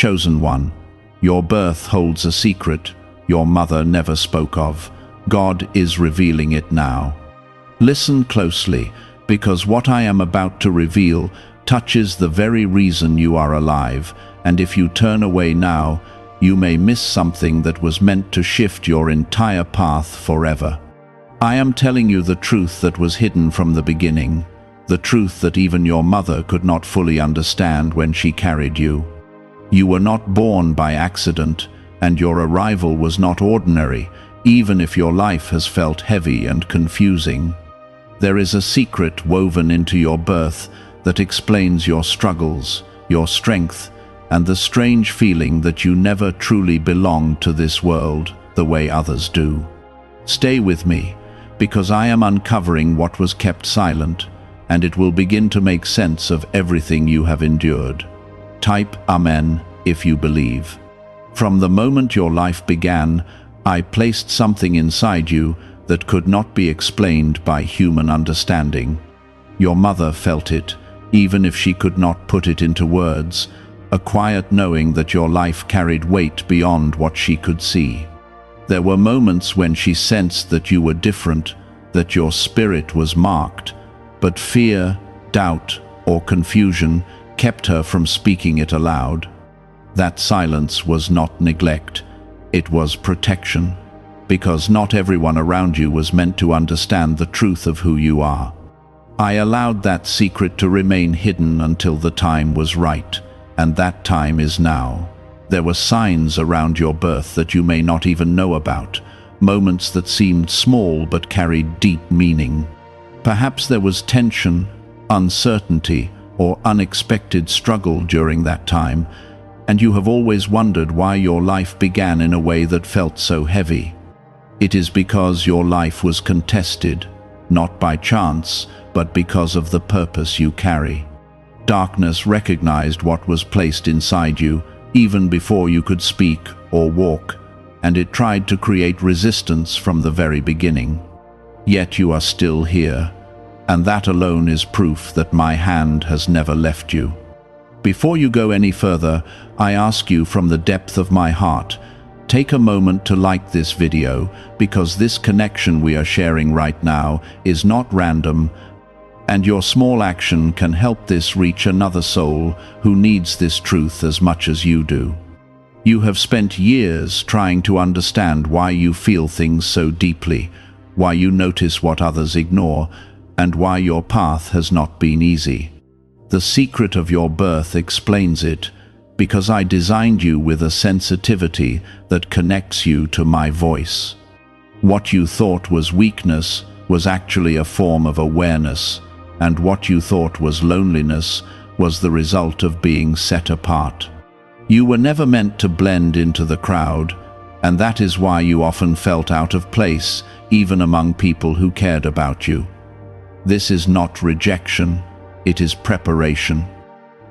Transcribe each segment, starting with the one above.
chosen one. Your birth holds a secret your mother never spoke of. God is revealing it now. Listen closely, because what I am about to reveal touches the very reason you are alive, and if you turn away now, you may miss something that was meant to shift your entire path forever. I am telling you the truth that was hidden from the beginning, the truth that even your mother could not fully understand when she carried you. You were not born by accident, and your arrival was not ordinary, even if your life has felt heavy and confusing. There is a secret woven into your birth that explains your struggles, your strength, and the strange feeling that you never truly belonged to this world the way others do. Stay with me, because I am uncovering what was kept silent, and it will begin to make sense of everything you have endured. Type Amen if you believe. From the moment your life began, I placed something inside you that could not be explained by human understanding. Your mother felt it, even if she could not put it into words, a quiet knowing that your life carried weight beyond what she could see. There were moments when she sensed that you were different, that your spirit was marked, but fear, doubt, or confusion kept her from speaking it aloud. That silence was not neglect, it was protection, because not everyone around you was meant to understand the truth of who you are. I allowed that secret to remain hidden until the time was right, and that time is now. There were signs around your birth that you may not even know about, moments that seemed small but carried deep meaning. Perhaps there was tension, uncertainty, or unexpected struggle during that time, and you have always wondered why your life began in a way that felt so heavy. It is because your life was contested, not by chance, but because of the purpose you carry. Darkness recognized what was placed inside you, even before you could speak or walk, and it tried to create resistance from the very beginning. Yet you are still here, and that alone is proof that my hand has never left you. Before you go any further, I ask you from the depth of my heart, take a moment to like this video, because this connection we are sharing right now is not random, and your small action can help this reach another soul who needs this truth as much as you do. You have spent years trying to understand why you feel things so deeply, why you notice what others ignore, and why your path has not been easy. The secret of your birth explains it, because I designed you with a sensitivity that connects you to my voice. What you thought was weakness was actually a form of awareness, and what you thought was loneliness was the result of being set apart. You were never meant to blend into the crowd, and that is why you often felt out of place, even among people who cared about you. This is not rejection, it is preparation.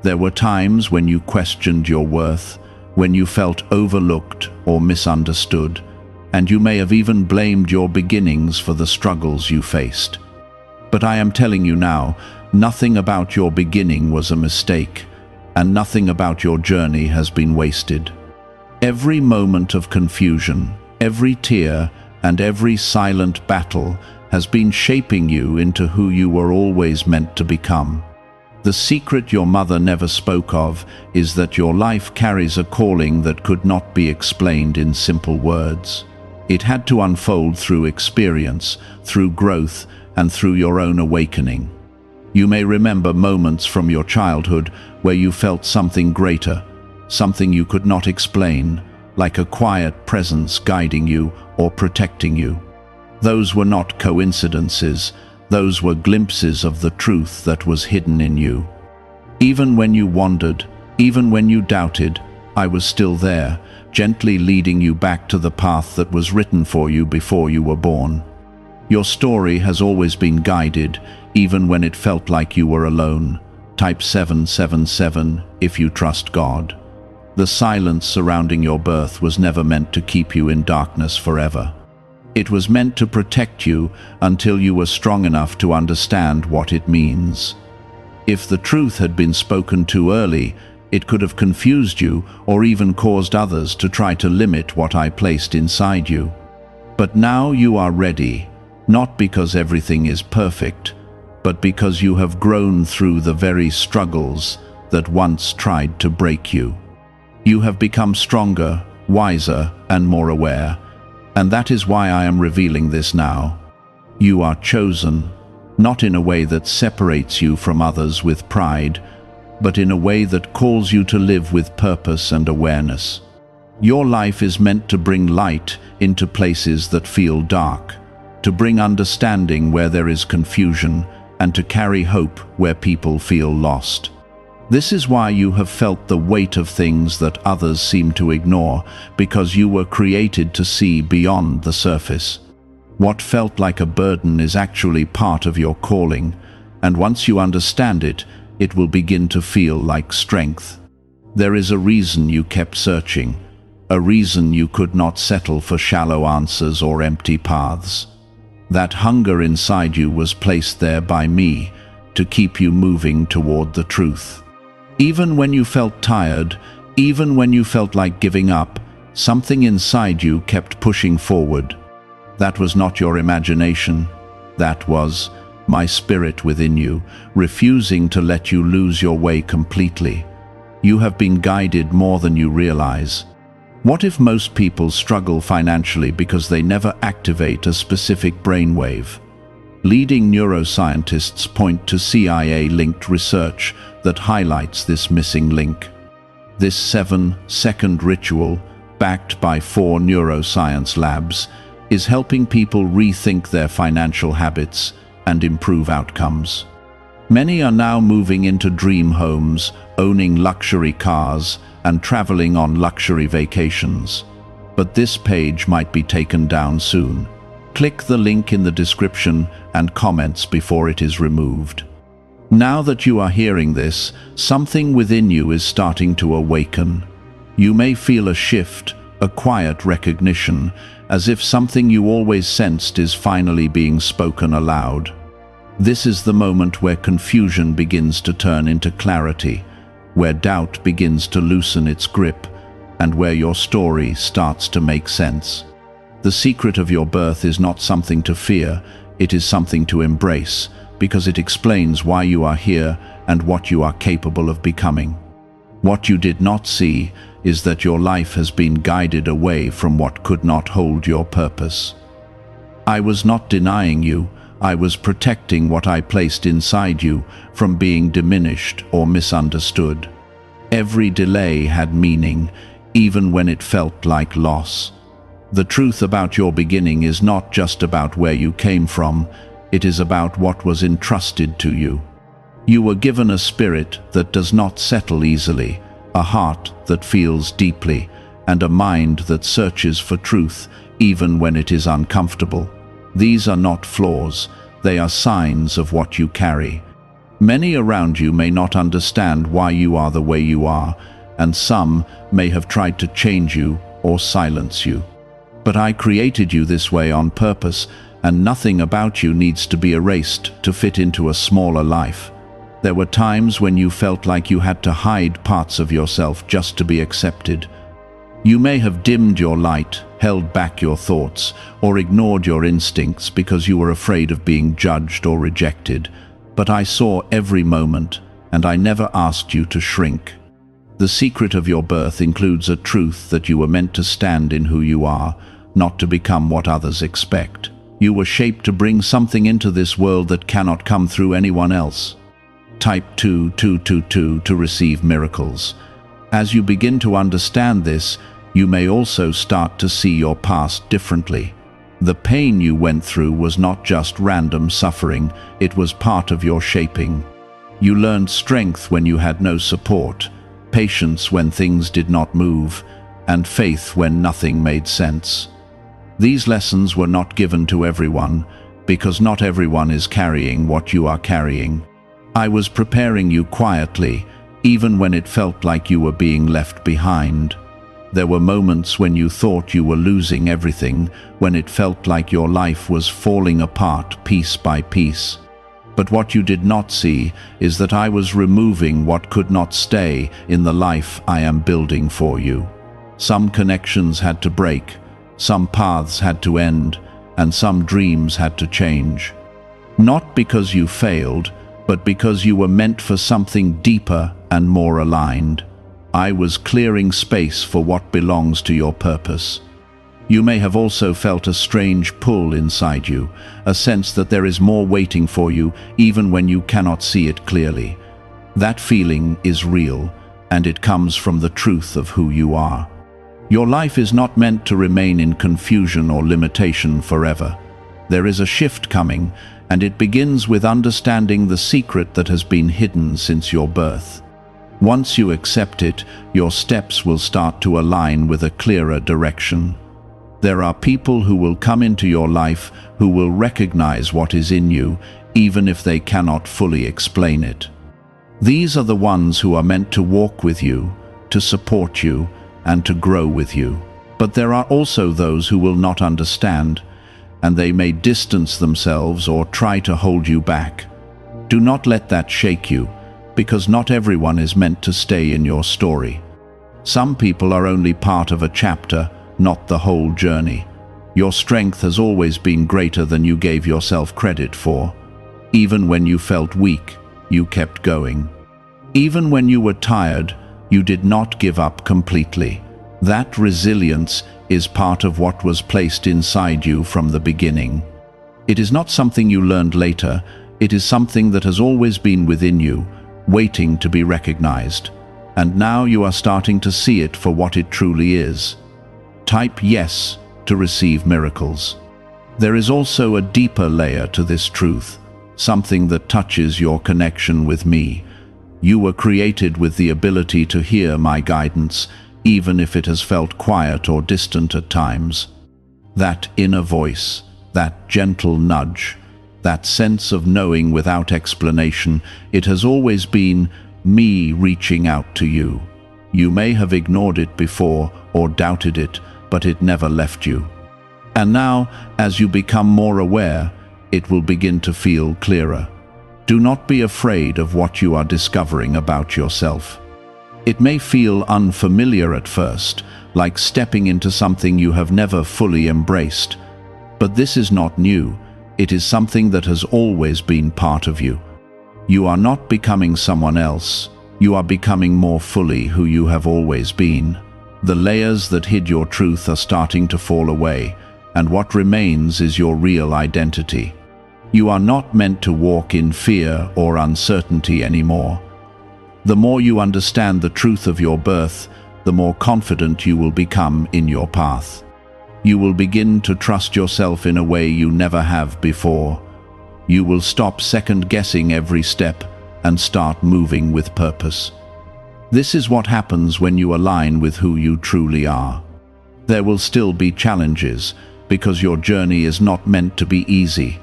There were times when you questioned your worth, when you felt overlooked or misunderstood, and you may have even blamed your beginnings for the struggles you faced. But I am telling you now, nothing about your beginning was a mistake, and nothing about your journey has been wasted. Every moment of confusion, every tear, and every silent battle has been shaping you into who you were always meant to become. The secret your mother never spoke of is that your life carries a calling that could not be explained in simple words. It had to unfold through experience, through growth, and through your own awakening. You may remember moments from your childhood where you felt something greater, something you could not explain, like a quiet presence guiding you or protecting you. Those were not coincidences, those were glimpses of the truth that was hidden in you. Even when you wandered, even when you doubted, I was still there, gently leading you back to the path that was written for you before you were born. Your story has always been guided, even when it felt like you were alone. Type 777 if you trust God. The silence surrounding your birth was never meant to keep you in darkness forever. It was meant to protect you until you were strong enough to understand what it means. If the truth had been spoken too early, It could have confused you or even caused others to try to limit what I placed inside you. But now you are ready, not because everything is perfect, but because you have grown through the very struggles that once tried to break you. You have become stronger, wiser, and more aware, and that is why I am revealing this now. You are chosen, not in a way that separates you from others with pride, but in a way that calls you to live with purpose and awareness. Your life is meant to bring light into places that feel dark, to bring understanding where there is confusion, and to carry hope where people feel lost. This is why you have felt the weight of things that others seem to ignore, because you were created to see beyond the surface. What felt like a burden is actually part of your calling, and once you understand it, it will begin to feel like strength. There is a reason you kept searching, a reason you could not settle for shallow answers or empty paths. That hunger inside you was placed there by me to keep you moving toward the truth. Even when you felt tired, even when you felt like giving up, something inside you kept pushing forward. That was not your imagination. That was my spirit within you, refusing to let you lose your way completely. You have been guided more than you realize. What if most people struggle financially because they never activate a specific brainwave? Leading neuroscientists point to CIA-linked research that highlights this missing link. This 7-second ritual, backed by 4 neuroscience labs, is helping people rethink their financial habits and improve outcomes. Many are now moving into dream homes, owning luxury cars, and traveling on luxury vacations. But this page might be taken down soon. Click the link in the description and comments before it is removed. Now that you are hearing this, something within you is starting to awaken. You may feel a shift, a quiet recognition, as if something you always sensed is finally being spoken aloud. This is the moment where confusion begins to turn into clarity, where doubt begins to loosen its grip, and where your story starts to make sense. The secret of your birth is not something to fear, it is something to embrace, because it explains why you are here and what you are capable of becoming. What you did not see is that your life has been guided away from what could not hold your purpose. I was not denying you, I was protecting what I placed inside you from being diminished or misunderstood. Every delay had meaning, even when it felt like loss. The truth about your beginning is not just about where you came from, it is about what was entrusted to you. You were given a spirit that does not settle easily, a heart that feels deeply, and a mind that searches for truth even when it is uncomfortable. These are not flaws, they are signs of what you carry. Many around you may not understand why you are the way you are, and some may have tried to change you or silence you. But I created you this way on purpose, and nothing about you needs to be erased to fit into a smaller life. There were times when you felt like you had to hide parts of yourself just to be accepted. You may have dimmed your light, held back your thoughts, or ignored your instincts because you were afraid of being judged or rejected. But I saw every moment, and I never asked you to shrink. The secret of your birth includes a truth that you were meant to stand in who you are, not to become what others expect. You were shaped to bring something into this world that cannot come through anyone else. Type 2222 to receive miracles. As you begin to understand this, you may also start to see your past differently. The pain you went through was not just random suffering, it was part of your shaping. You learned strength when you had no support, patience when things did not move, and faith when nothing made sense. These lessons were not given to everyone, because not everyone is carrying what you are carrying. I was preparing you quietly, even when it felt like you were being left behind. There were moments when you thought you were losing everything, when it felt like your life was falling apart piece by piece. But what you did not see is that I was removing what could not stay in the life I am building for you. Some connections had to break, some paths had to end, and some dreams had to change. Not because you failed, but because you were meant for something deeper and more aligned. I was clearing space for what belongs to your purpose. You may have also felt a strange pull inside you, a sense that there is more waiting for you even when you cannot see it clearly. That feeling is real, and it comes from the truth of who you are. Your life is not meant to remain in confusion or limitation forever. There is a shift coming, and it begins with understanding the secret that has been hidden since your birth. Once you accept it, your steps will start to align with a clearer direction. There are people who will come into your life who will recognize what is in you, even if they cannot fully explain it. These are the ones who are meant to walk with you, to support you, and to grow with you. But there are also those who will not understand, and they may distance themselves or try to hold you back. Do not let that shake you, because not everyone is meant to stay in your story. Some people are only part of a chapter, not the whole journey. Your strength has always been greater than you gave yourself credit for. Even when you felt weak, you kept going. Even when you were tired, you did not give up completely. That resilience is part of what was placed inside you from the beginning. It is not something you learned later, it is something that has always been within you, waiting to be recognized. And now you are starting to see it for what it truly is. Type yes to receive miracles. There is also a deeper layer to this truth, something that touches your connection with me. You were created with the ability to hear my guidance, even if it has felt quiet or distant at times. That inner voice, that gentle nudge, that sense of knowing without explanation, it has always been me reaching out to you. You may have ignored it before or doubted it, but it never left you. And now, as you become more aware, it will begin to feel clearer. Do not be afraid of what you are discovering about yourself. It may feel unfamiliar at first, like stepping into something you have never fully embraced. But this is not new. It is something that has always been part of you. You are not becoming someone else. You are becoming more fully who you have always been. The layers that hid your truth are starting to fall away, and what remains is your real identity. You are not meant to walk in fear or uncertainty anymore. The more you understand the truth of your birth, the more confident you will become in your path. You will begin to trust yourself in a way you never have before. You will stop second-guessing every step and start moving with purpose. This is what happens when you align with who you truly are. There will still be challenges, because your journey is not meant to be easy.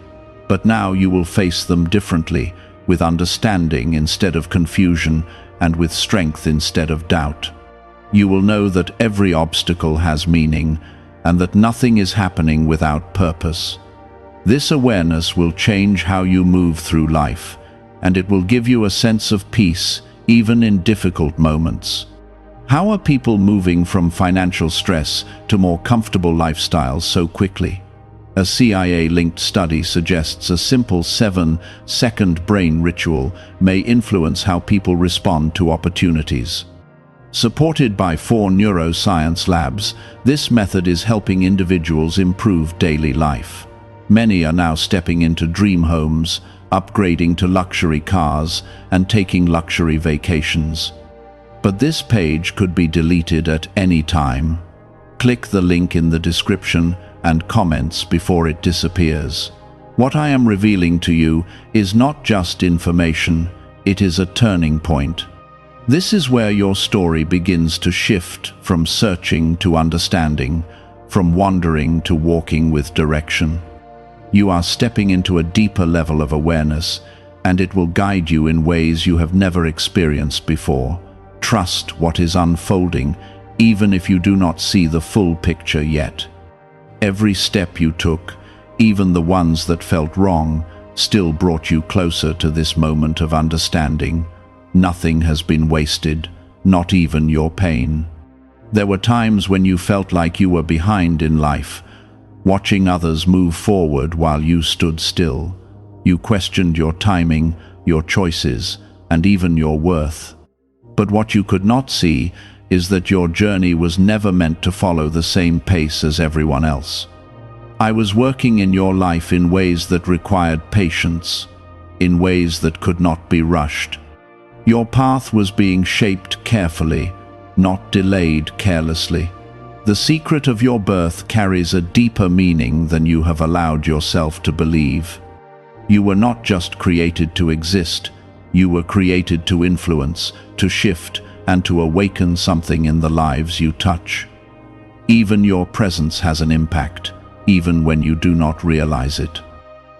But now you will face them differently, with understanding instead of confusion, and with strength instead of doubt. You will know that every obstacle has meaning, and that nothing is happening without purpose. This awareness will change how you move through life, and it will give you a sense of peace, even in difficult moments. How are people moving from financial stress to more comfortable lifestyles so quickly? A CIA-linked study suggests a simple 7-second brain ritual may influence how people respond to opportunities. Supported by 4 neuroscience labs, this method is helping individuals improve daily life. Many are now stepping into dream homes, upgrading to luxury cars, and taking luxury vacations. But this page could be deleted at any time. Click the link in the description and comments before it disappears. What I am revealing to you is not just information, it is a turning point. This is where your story begins to shift from searching to understanding, from wandering to walking with direction. You are stepping into a deeper level of awareness, and it will guide you in ways you have never experienced before. Trust what is unfolding, even if you do not see the full picture yet. Every step you took, even the ones that felt wrong, still brought you closer to this moment of understanding. Nothing has been wasted, not even your pain. There were times when you felt like you were behind in life, watching others move forward while you stood still. You questioned your timing, your choices, and even your worth. But what you could not see is that your journey was never meant to follow the same pace as everyone else. I was working in your life in ways that required patience, in ways that could not be rushed. Your path was being shaped carefully, not delayed carelessly. The secret of your birth carries a deeper meaning than you have allowed yourself to believe. You were not just created to exist, you were created to influence, to shift, and to awaken something in the lives you touch. Even your presence has an impact, even when you do not realize it.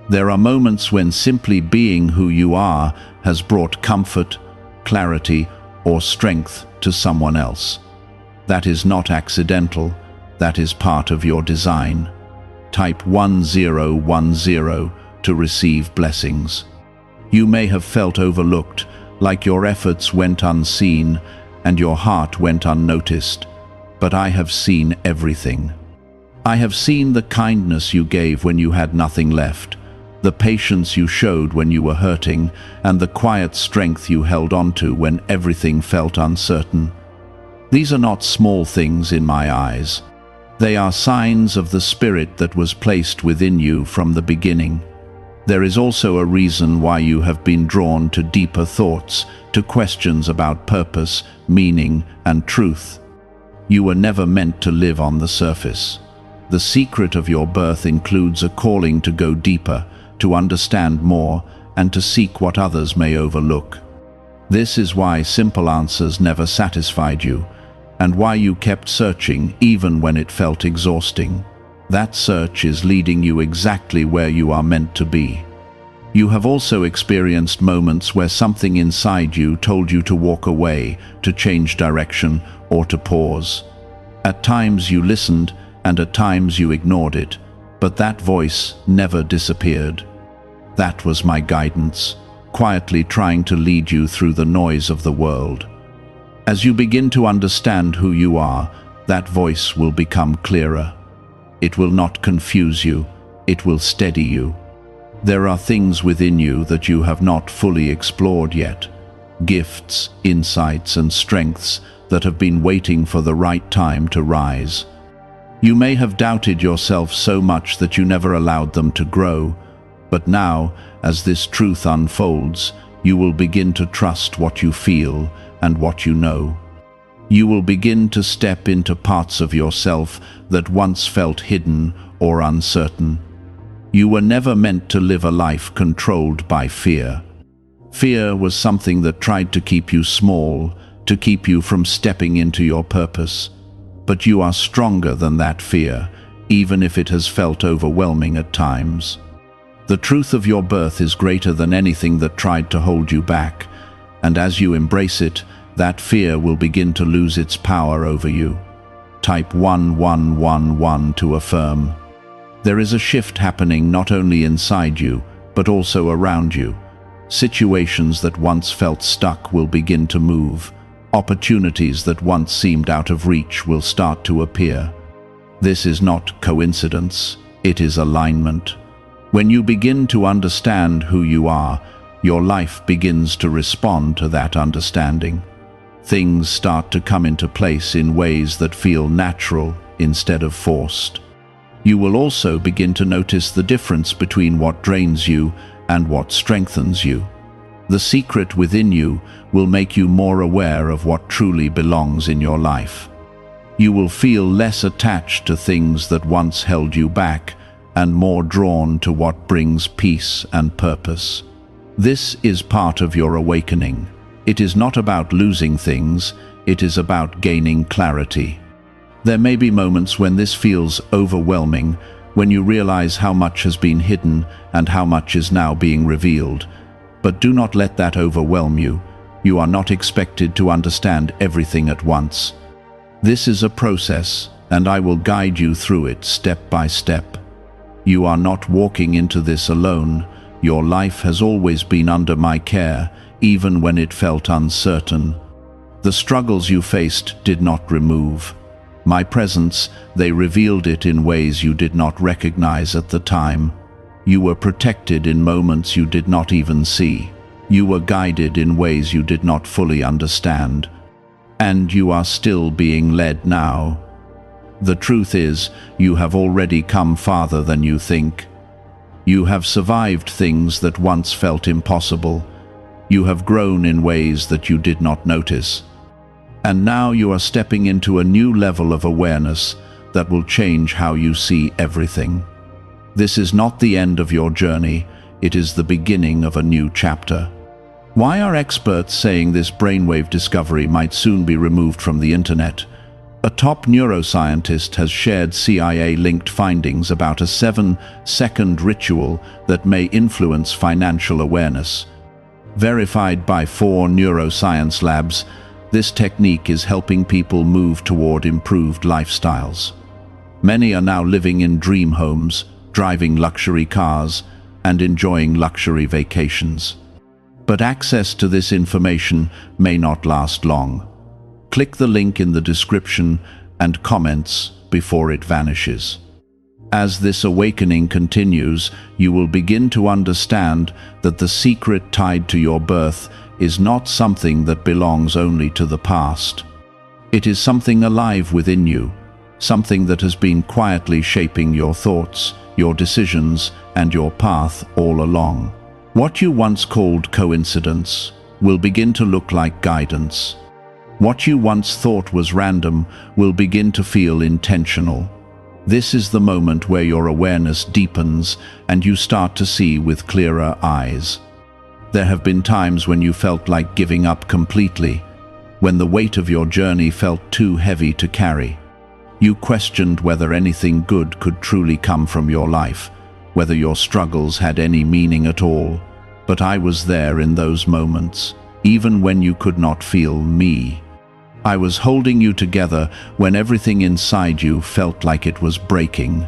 There are moments when simply being who you are has brought comfort, clarity, or strength to someone else. That is not accidental, that is part of your design. Type 1010 to receive blessings. You may have felt overlooked, like your efforts went unseen and your heart went unnoticed, but I have seen everything. I have seen the kindness you gave when you had nothing left, the patience you showed when you were hurting, and the quiet strength you held onto when everything felt uncertain. These are not small things in my eyes. They are signs of the spirit that was placed within you from the beginning. There is also a reason why you have been drawn to deeper thoughts, to questions about purpose, meaning, and truth. You were never meant to live on the surface. The secret of your birth includes a calling to go deeper, to understand more, and to seek what others may overlook. This is why simple answers never satisfied you, and why you kept searching even when it felt exhausting. That search is leading you exactly where you are meant to be. You have also experienced moments where something inside you told you to walk away, to change direction, or to pause. At times you listened, and at times you ignored it, but that voice never disappeared. That was my guidance, quietly trying to lead you through the noise of the world. As you begin to understand who you are, that voice will become clearer. It will not confuse you, it will steady you. There are things within you that you have not fully explored yet. Gifts, insights, and strengths that have been waiting for the right time to rise. You may have doubted yourself so much that you never allowed them to grow, but now, as this truth unfolds, you will begin to trust what you feel and what you know. You will begin to step into parts of yourself that once felt hidden or uncertain. You were never meant to live a life controlled by fear. Fear was something that tried to keep you small, to keep you from stepping into your purpose. But you are stronger than that fear, even if it has felt overwhelming at times. The truth of your birth is greater than anything that tried to hold you back, and as you embrace it, that fear will begin to lose its power over you. Type 1111 to affirm. There is a shift happening not only inside you, but also around you. Situations that once felt stuck will begin to move. Opportunities that once seemed out of reach will start to appear. This is not coincidence, it is alignment. When you begin to understand who you are, your life begins to respond to that understanding. Things start to come into place in ways that feel natural instead of forced. You will also begin to notice the difference between what drains you and what strengthens you. The secret within you will make you more aware of what truly belongs in your life. You will feel less attached to things that once held you back and more drawn to what brings peace and purpose. This is part of your awakening. It is not about losing things, it is about gaining clarity. There may be moments when this feels overwhelming, when you realize how much has been hidden and how much is now being revealed. But do not let that overwhelm you. You are not expected to understand everything at once. This is a process, and I will guide you through it step by step. You are not walking into this alone. Your life has always been under my care, even when it felt uncertain. The struggles you faced did not remove my presence, they revealed it in ways you did not recognize at the time. You were protected in moments you did not even see. You were guided in ways you did not fully understand. And you are still being led now. The truth is, you have already come farther than you think. You have survived things that once felt impossible. You have grown in ways that you did not notice. And now you are stepping into a new level of awareness that will change how you see everything. This is not the end of your journey, it is the beginning of a new chapter. Why are experts saying this brainwave discovery might soon be removed from the internet? A top neuroscientist has shared CIA-linked findings about a 7-second ritual that may influence financial awareness. Verified by 4 neuroscience labs, this technique is helping people move toward improved lifestyles. Many are now living in dream homes, driving luxury cars, and enjoying luxury vacations. But access to this information may not last long. Click the link in the description and comments before it vanishes. As this awakening continues, you will begin to understand that the secret tied to your birth is not something that belongs only to the past. It is something alive within you, something that has been quietly shaping your thoughts, your decisions, and your path all along. What you once called coincidence will begin to look like guidance. What you once thought was random will begin to feel intentional. This is the moment where your awareness deepens and you start to see with clearer eyes. There have been times when you felt like giving up completely, when the weight of your journey felt too heavy to carry. You questioned whether anything good could truly come from your life, whether your struggles had any meaning at all. But I was there in those moments, even when you could not feel me. I was holding you together when everything inside you felt like it was breaking,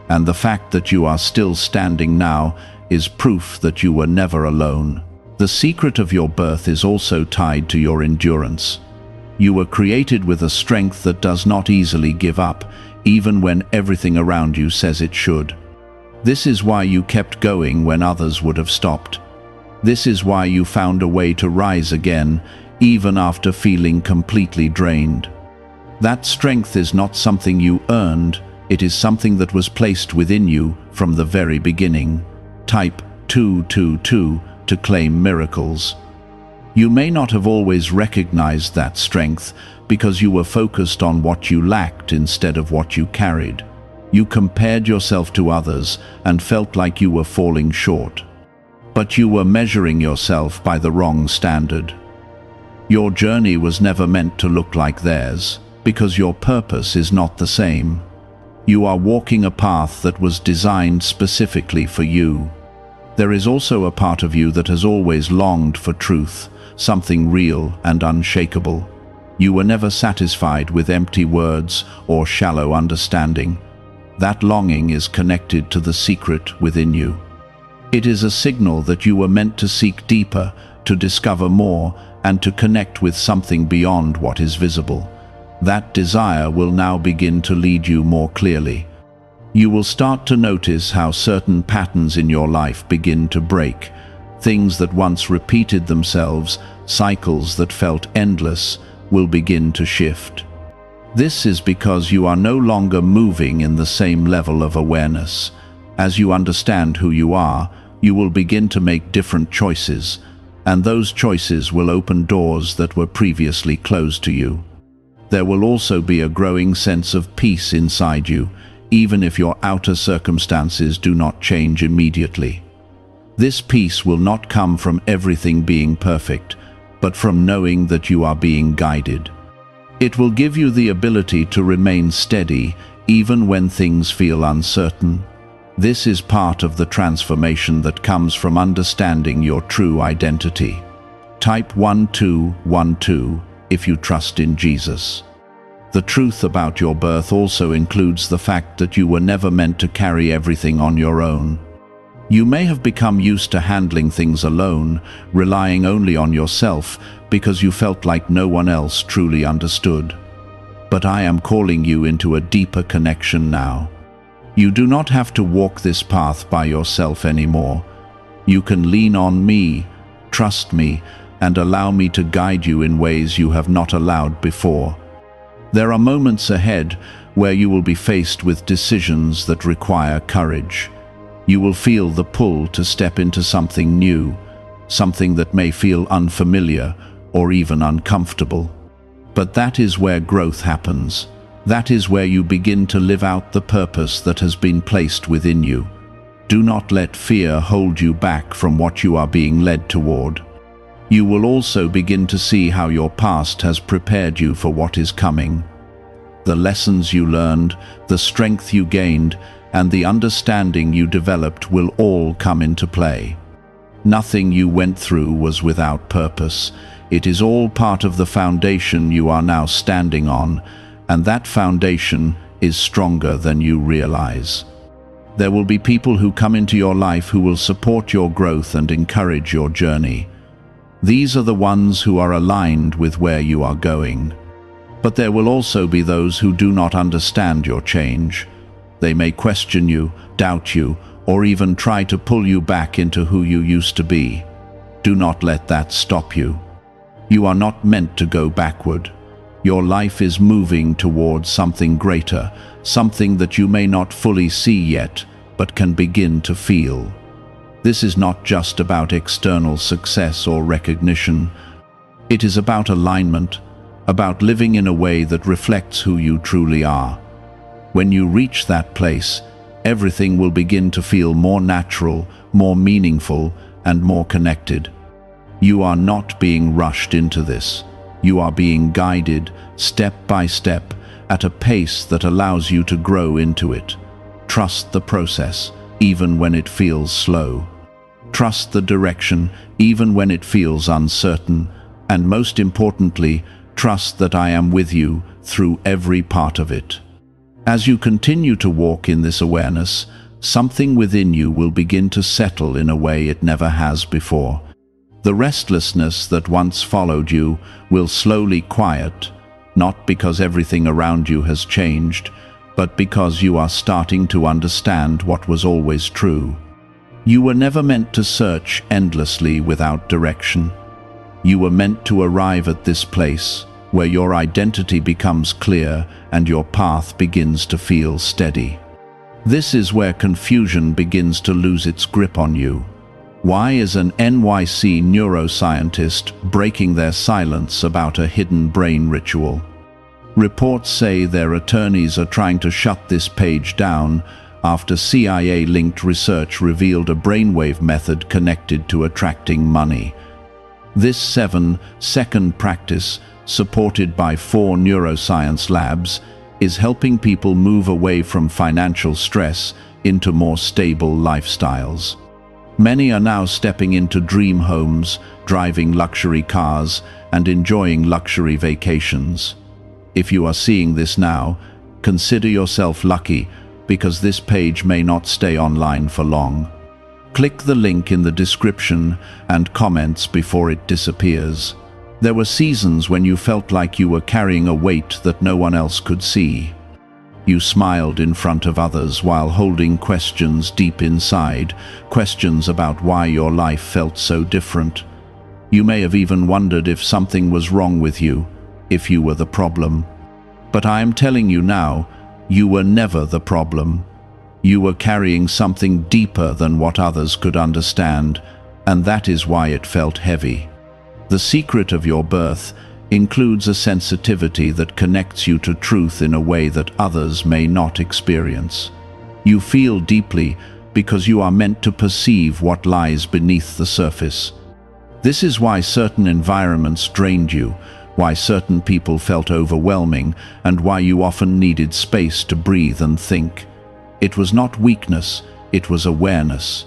and the fact that you are still standing now is proof that you were never alone. The secret of your birth is also tied to your endurance. You were created with a strength that does not easily give up, even when everything around you says it should. This is why you kept going when others would have stopped. This is why you found a way to rise again, even after feeling completely drained. That strength is not something you earned, it is something that was placed within you from the very beginning. Type 222 to claim miracles. You may not have always recognized that strength because you were focused on what you lacked instead of what you carried. You compared yourself to others and felt like you were falling short. But you were measuring yourself by the wrong standard. Your journey was never meant to look like theirs, because your purpose is not the same. You are walking a path that was designed specifically for you. There is also a part of you that has always longed for truth, something real and unshakable. You were never satisfied with empty words or shallow understanding. That longing is connected to the secret within you. It is a signal that you were meant to seek deeper, to discover more, and to connect with something beyond what is visible. That desire will now begin to lead you more clearly. You will start to notice how certain patterns in your life begin to break. Things that once repeated themselves, cycles that felt endless, will begin to shift. This is because you are no longer moving in the same level of awareness. As you understand who you are, you will begin to make different choices, and those choices will open doors that were previously closed to you. There will also be a growing sense of peace inside you, even if your outer circumstances do not change immediately. This peace will not come from everything being perfect, but from knowing that you are being guided. It will give you the ability to remain steady even when things feel uncertain. This is part of the transformation that comes from understanding your true identity. Type 1212 if you trust in Jesus. The truth about your birth also includes the fact that you were never meant to carry everything on your own. You may have become used to handling things alone, relying only on yourself because you felt like no one else truly understood. But I am calling you into a deeper connection now. You do not have to walk this path by yourself anymore. You can lean on me, trust me, and allow me to guide you in ways you have not allowed before. There are moments ahead where you will be faced with decisions that require courage. You will feel the pull to step into something new, something that may feel unfamiliar or even uncomfortable. But that is where growth happens. That is where you begin to live out the purpose that has been placed within you. Do not let fear hold you back from what you are being led toward. You will also begin to see how your past has prepared you for what is coming. The lessons you learned, the strength you gained, and the understanding you developed will all come into play. Nothing you went through was without purpose. It is all part of the foundation you are now standing on, and that foundation is stronger than you realize. There will be people who come into your life who will support your growth and encourage your journey. These are the ones who are aligned with where you are going. But there will also be those who do not understand your change. They may question you, doubt you, or even try to pull you back into who you used to be. Do not let that stop you. You are not meant to go backward. Your life is moving towards something greater, something that you may not fully see yet, but can begin to feel. This is not just about external success or recognition. It is about alignment, about living in a way that reflects who you truly are. When you reach that place, everything will begin to feel more natural, more meaningful, and more connected. You are not being rushed into this. You are being guided, step by step, at a pace that allows you to grow into it. Trust the process, even when it feels slow. Trust the direction, even when it feels uncertain. And most importantly, trust that I am with you through every part of it. As you continue to walk in this awareness, something within you will begin to settle in a way it never has before. The restlessness that once followed you will slowly quiet, not because everything around you has changed, but because you are starting to understand what was always true. You were never meant to search endlessly without direction. You were meant to arrive at this place where your identity becomes clear and your path begins to feel steady. This is where confusion begins to lose its grip on you. Why is an NYC neuroscientist breaking their silence about a hidden brain ritual? Reports say their attorneys are trying to shut this page down after CIA-linked research revealed a brainwave method connected to attracting money. This 7-second practice, supported by 4 neuroscience labs, is helping people move away from financial stress into more stable lifestyles. Many are now stepping into dream homes, driving luxury cars, and enjoying luxury vacations. If you are seeing this now, consider yourself lucky, because this page may not stay online for long. Click the link in the description and comments before it disappears. There were seasons when you felt like you were carrying a weight that no one else could see. You smiled in front of others while holding questions deep inside, questions about why your life felt so different. You may have even wondered if something was wrong with you, if you were the problem. But I am telling you now, you were never the problem. You were carrying something deeper than what others could understand, and that is why it felt heavy. The secret of your birth includes a sensitivity that connects you to truth in a way that others may not experience. You feel deeply because you are meant to perceive what lies beneath the surface. This is why certain environments drained you, why certain people felt overwhelming, and why you often needed space to breathe and think. It was not weakness, it was awareness.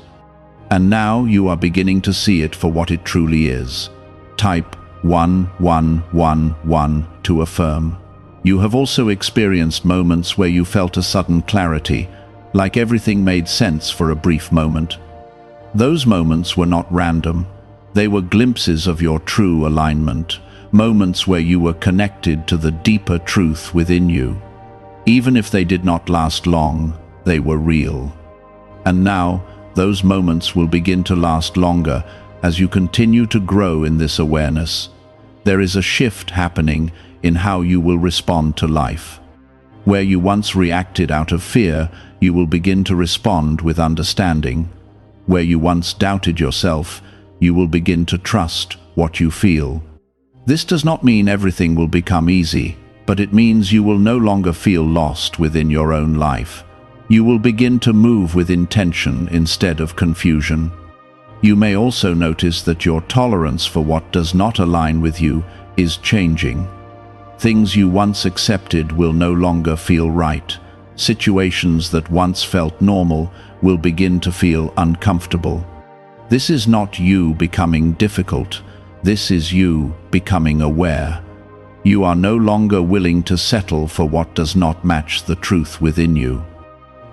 And now you are beginning to see it for what it truly is. Type 1111 to affirm. You have also experienced moments where you felt a sudden clarity, like everything made sense for a brief moment. Those moments were not random. They were glimpses of your true alignment, moments where you were connected to the deeper truth within you. Even if they did not last long, they were real. And now, those moments will begin to last longer as you continue to grow in this awareness. There is a shift happening in how you will respond to life. Where you once reacted out of fear, you will begin to respond with understanding. Where you once doubted yourself, you will begin to trust what you feel. This does not mean everything will become easy, but it means you will no longer feel lost within your own life. You will begin to move with intention instead of confusion. You may also notice that your tolerance for what does not align with you is changing. Things you once accepted will no longer feel right. Situations that once felt normal will begin to feel uncomfortable. This is not you becoming difficult. This is you becoming aware. You are no longer willing to settle for what does not match the truth within you.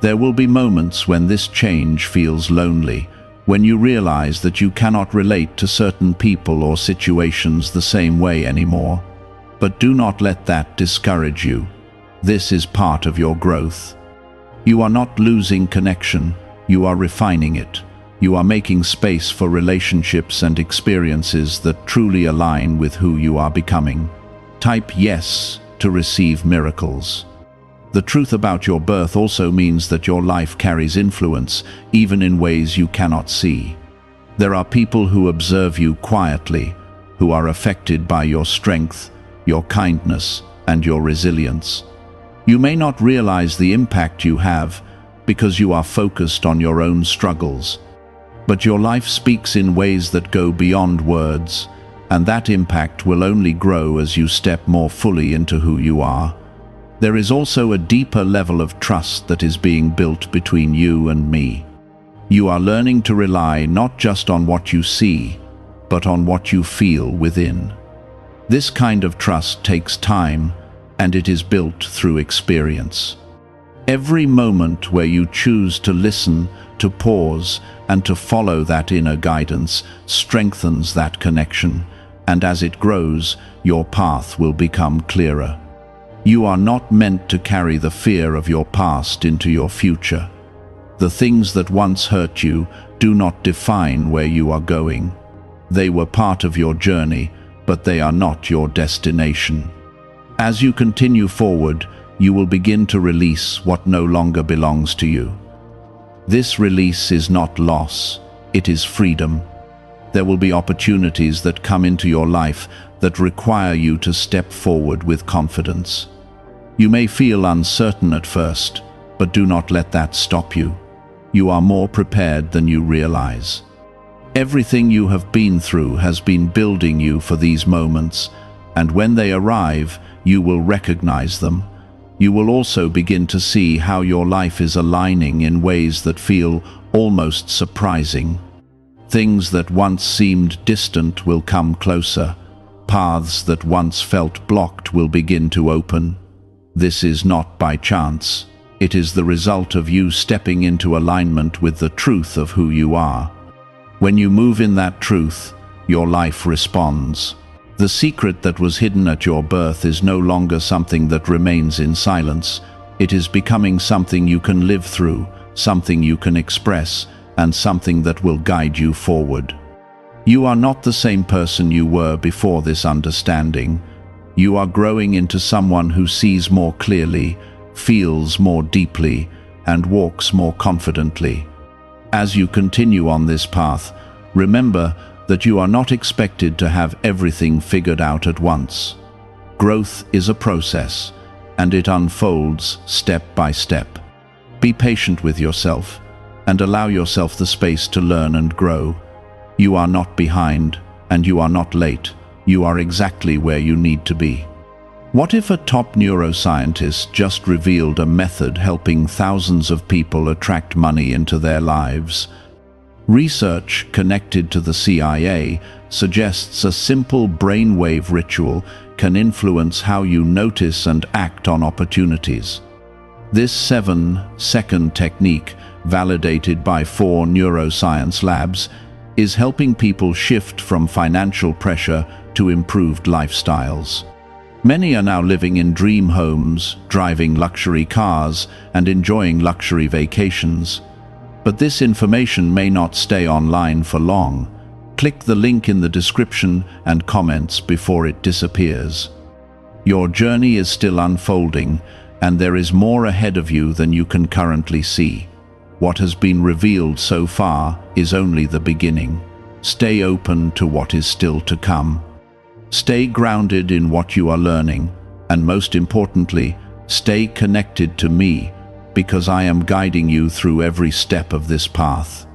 There will be moments when this change feels lonely, when you realize that you cannot relate to certain people or situations the same way anymore. But do not let that discourage you. This is part of your growth. You are not losing connection, you are refining it. You are making space for relationships and experiences that truly align with who you are becoming. Type yes to receive miracles. The truth about your birth also means that your life carries influence, even in ways you cannot see. There are people who observe you quietly, who are affected by your strength, your kindness, and your resilience. You may not realize the impact you have because you are focused on your own struggles. But your life speaks in ways that go beyond words, and that impact will only grow as you step more fully into who you are. There is also a deeper level of trust that is being built between you and me. You are learning to rely not just on what you see, but on what you feel within. This kind of trust takes time, and it is built through experience. Every moment where you choose to listen, to pause, and to follow that inner guidance strengthens that connection, and as it grows, your path will become clearer. You are not meant to carry the fear of your past into your future. The things that once hurt you do not define where you are going. They were part of your journey, but they are not your destination. As you continue forward, you will begin to release what no longer belongs to you. This release is not loss, it is freedom. There will be opportunities that come into your life that require you to step forward with confidence. You may feel uncertain at first, but do not let that stop you. You are more prepared than you realize. Everything you have been through has been building you for these moments, and when they arrive, you will recognize them. You will also begin to see how your life is aligning in ways that feel almost surprising. Things that once seemed distant will come closer. Paths that once felt blocked will begin to open. This is not by chance. It is the result of you stepping into alignment with the truth of who you are. When you move in that truth, your life responds. The secret that was hidden at your birth is no longer something that remains in silence. It is becoming something you can live through, something you can express, and something that will guide you forward. You are not the same person you were before this understanding. You are growing into someone who sees more clearly, feels more deeply, and walks more confidently. As you continue on this path, remember that you are not expected to have everything figured out at once. Growth is a process, and it unfolds step by step. Be patient with yourself, and allow yourself the space to learn and grow. You are not behind, and you are not late. You are exactly where you need to be. What if a top neuroscientist just revealed a method helping thousands of people attract money into their lives? Research connected to the CIA suggests a simple brainwave ritual can influence how you notice and act on opportunities. This 7-second technique validated by 4 neuroscience labs, is helping people shift from financial pressure to improved lifestyles. Many are now living in dream homes, driving luxury cars, and enjoying luxury vacations. But this information may not stay online for long. Click the link in the description and comments before it disappears. Your journey is still unfolding, and there is more ahead of you than you can currently see. What has been revealed so far is only the beginning. Stay open to what is still to come. Stay grounded in what you are learning, and most importantly, stay connected to me, because I am guiding you through every step of this path.